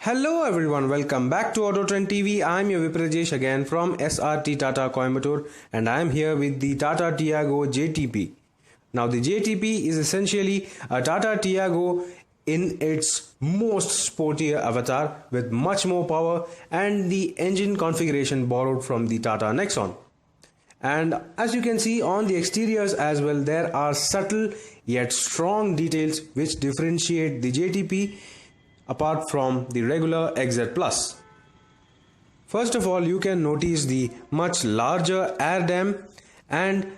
Hello everyone, welcome back to AutoTrend TV. I'm your Viprajesh again from SRT Tata Coimbatore, and I'm here with the Tata Tiago JTP. Now the JTP is essentially a Tata Tiago in its most sportier avatar with much more power and the engine configuration borrowed from the Tata Nexon. And as you can see on the exteriors as well, there are subtle yet strong details which differentiate the JTP apart from the regular XZ Plus. First of all, you can notice the much larger air dam and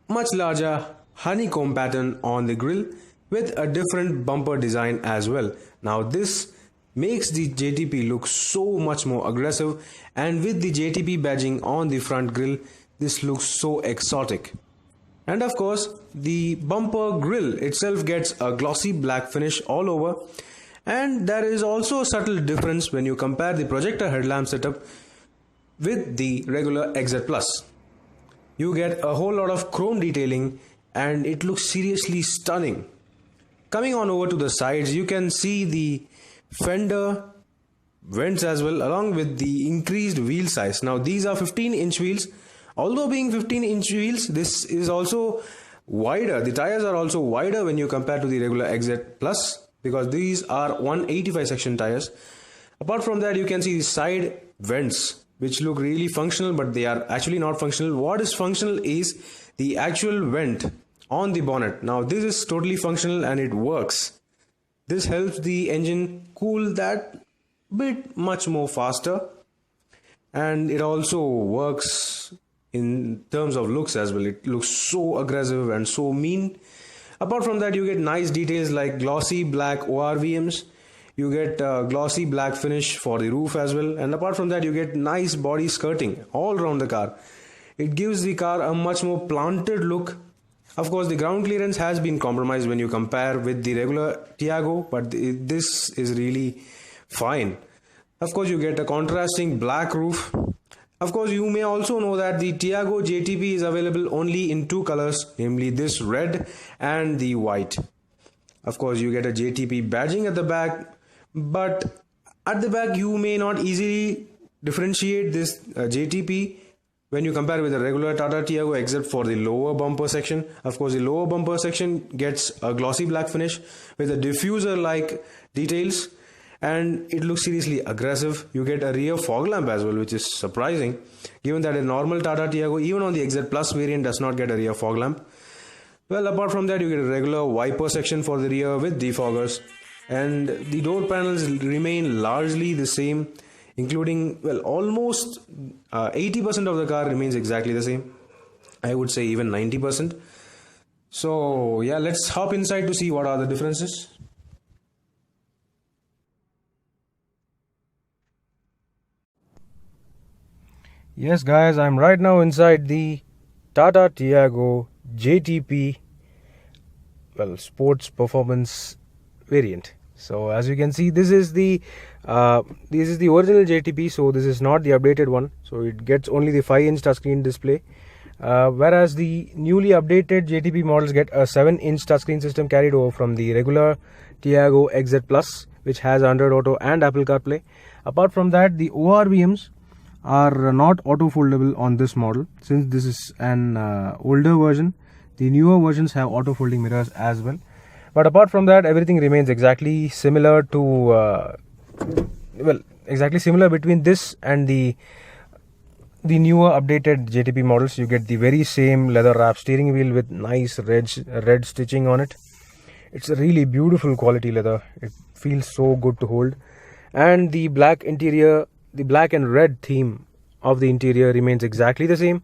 much larger honeycomb pattern on the grille with a different bumper design as well. Now this makes the JTP look so much more aggressive, and with the JTP badging on the front grille, this looks so exotic. And of course, the bumper grille itself gets a glossy black finish all over. And there is also a subtle difference when you compare the projector headlamp setup with the regular XZ Plus. You get a whole lot of chrome detailing and it looks seriously stunning. Coming on over to the sides, you can see the fender vents as well, along with the increased wheel size. Now these are 15-inch wheels. Although being 15-inch wheels, this is also wider. The tires are also wider when you compare to the regular XZ Plus, because these are 185 section tires. Apart from that, you can see the side vents which look really functional, but they are actually not functional. What is functional is the actual vent on the bonnet. Now this is totally functional and it works. This helps the engine cool that bit much more faster, and it also works in terms of looks as well. It looks so aggressive and so mean. Apart from that, you get nice details like glossy black ORVMs. You get glossy black finish for the roof as well. And apart from that, you get nice body skirting all around the car. It gives the car a much more planted look. Of course, the ground clearance has been compromised when you compare with the regular Tiago, but this is really fine. Of course, you get a contrasting black roof. Of course, you may also know that the Tiago JTP is available only in two colors, namely this red and the white. Of course, you get a JTP badging at the back, but at the back you may not easily differentiate this JTP when you compare with the regular Tata Tiago, except for the lower bumper section. Of course, the lower bumper section gets a glossy black finish with a diffuser-like details, and it looks seriously aggressive. You get a rear fog lamp as well, which is surprising given that a normal Tata Tiago, even on the XZ Plus variant, does not get a rear fog lamp. Well, apart from that, you get a regular wiper section for the rear with defoggers, and the door panels remain largely the same, including, well, almost 80% of the car remains exactly the same. I would say even 90%. So yeah, let's hop inside to see what are the differences. Yes guys, I'm right now inside the Tata Tiago JTP, well, sports performance variant. So as you can see, this is the original JTP, so this is not the updated one. So it gets only the 5-inch touchscreen display, whereas the newly updated JTP models get a 7-inch touchscreen system carried over from the regular Tiago XZ Plus, which has Android Auto and Apple CarPlay. Apart from that, the ORVMs are not auto foldable on this model. Since this is an older version, the newer versions have auto folding mirrors as well. But apart from that, everything remains exactly similar to exactly similar between this and the newer updated JTP models. You get the very same leather wrap steering wheel with nice red stitching on it. It's a really beautiful quality leather. It feels so good to hold, and the black interior, the black and red theme of the interior remains exactly the same.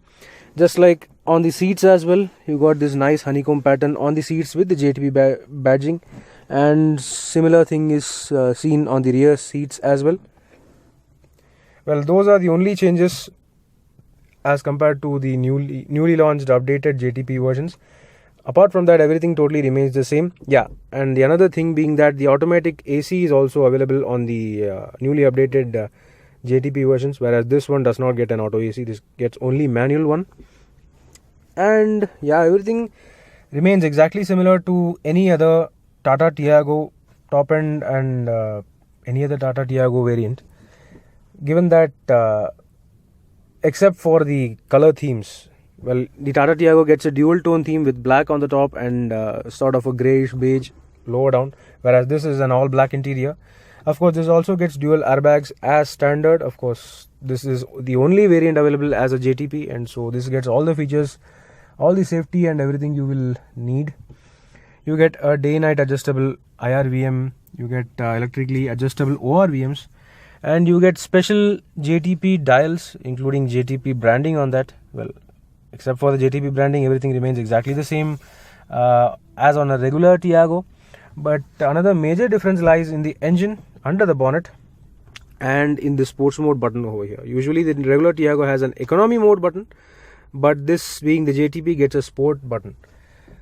Just like on the seats as well, you got this nice honeycomb pattern on the seats with the JTP badging, and similar thing is seen on the rear seats as well. Well, those are the only changes as compared to the newly launched updated JTP versions. Apart from that, everything totally remains the same. Yeah, and the another thing being that the automatic AC is also available on the newly updated JTP versions, whereas this one does not get an auto AC. This gets only manual one. And yeah, everything remains exactly similar to any other Tata Tiago top end and any other Tata Tiago variant, given that except for the color themes, well, the Tata Tiago gets a dual tone theme with black on the top and sort of a greyish beige lower down, whereas this is an all black interior. Of course, this also gets dual airbags as standard. Of course, this is the only variant available as a JTP, and so this gets all the features, all the safety and everything you will need. You get a day-night adjustable IRVM, you get electrically adjustable ORVMs, and you get special JTP dials including JTP branding on that. Well, except for the JTP branding, everything remains exactly the same as on a regular Tiago. But another major difference lies in the engine under the bonnet and in the sports mode button over here. Usually the regular Tiago has an economy mode button, but this being the JTP gets a sport button.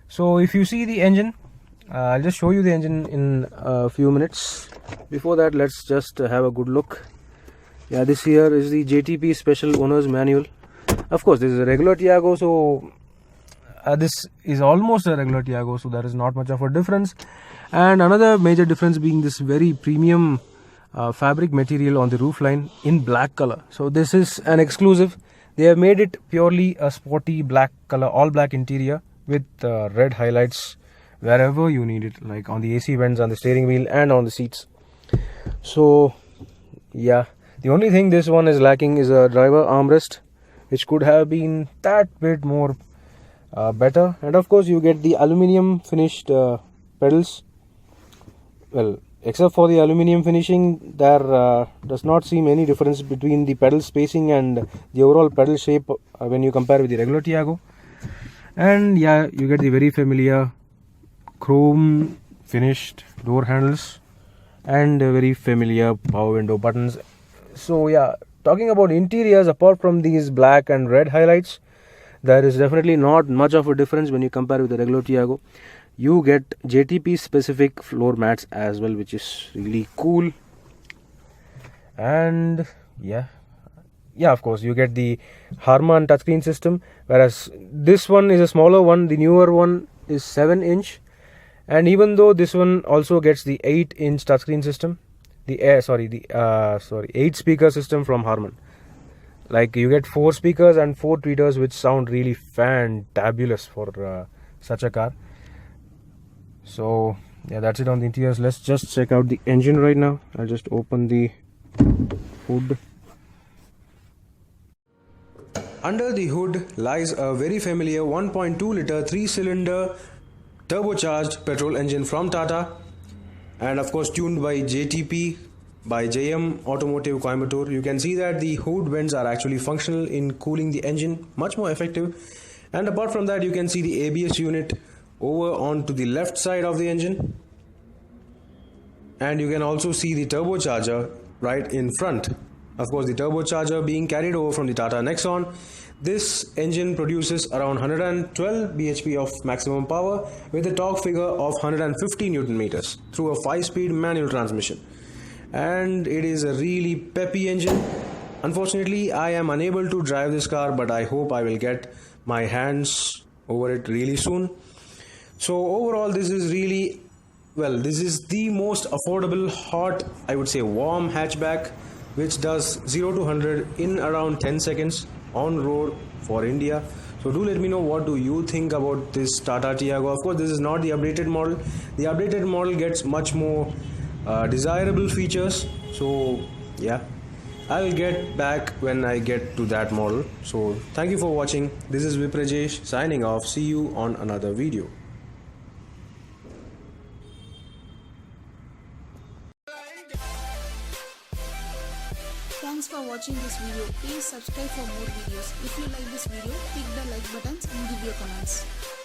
So if you see the engine, I'll just show you the engine in a few minutes. Before that, let's just have a good look. Yeah, this here is the JTP Special Owner's Manual. Of course, this is a regular Tiago, so this is almost a regular Tiago, so there is not much of a difference. And another major difference being this very premium fabric material on the roofline in black color. So this is an exclusive. They have made it purely a sporty black color, all black interior with red highlights wherever you need it, like on the AC vents, on the steering wheel and on the seats. So yeah, the only thing this one is lacking is a driver armrest, which could have been that bit more better. And of course you get the aluminium finished pedals. Well, except for the aluminium finishing, there does not seem any difference between the pedal spacing and the overall pedal shape when you compare with the regular Tiago. And yeah, you get the very familiar chrome finished door handles and very familiar power window buttons. So yeah, talking about interiors, apart from these black and red highlights, there is definitely not much of a difference when you compare with the regular Tiago. You get JTP specific floor mats as well, which is really cool. And yeah, of course you get the Harman touchscreen system, whereas this one is a smaller one. The newer one is 7-inch, and even though this one also gets the 8-inch touchscreen system, the 8 speaker system from Harman. Like you get 4 speakers and 4 tweeters, which sound really fantabulous for such a car. So yeah, that's it on the interiors. Let's just check out the engine right now. I'll just open the hood. Under the hood lies a very familiar 1.2 liter 3-cylinder turbocharged petrol engine from Tata, and of course tuned by JTP by JM Automotive Coimbatore. You can see that the hood vents are actually functional in cooling the engine, much more effective. And apart from that, you can see the ABS unit over onto the left side of the engine, and you can also see the turbocharger right in front. Of course, the turbocharger being carried over from the Tata Nexon. This engine produces around 112 bhp of maximum power with a torque figure of 150 Newton meters through a 5-speed manual transmission, and it is a really peppy engine. Unfortunately, I am unable to drive this car, but I hope I will get my hands over it really soon. So overall, this is really, well, this is the most affordable, hot, I would say warm hatchback, which does 0 to 100 in around 10 seconds on road for India. So do let me know, what do you think about this Tata Tiago? Of course, this is not the updated model. The updated model gets much more desirable features. So yeah, I'll get back when I get to that model. So thank you for watching. This is Viprajesh signing off. See you on another video. Thanks for watching this video. Please subscribe for more videos. If you like this video, click the like buttons and give your comments.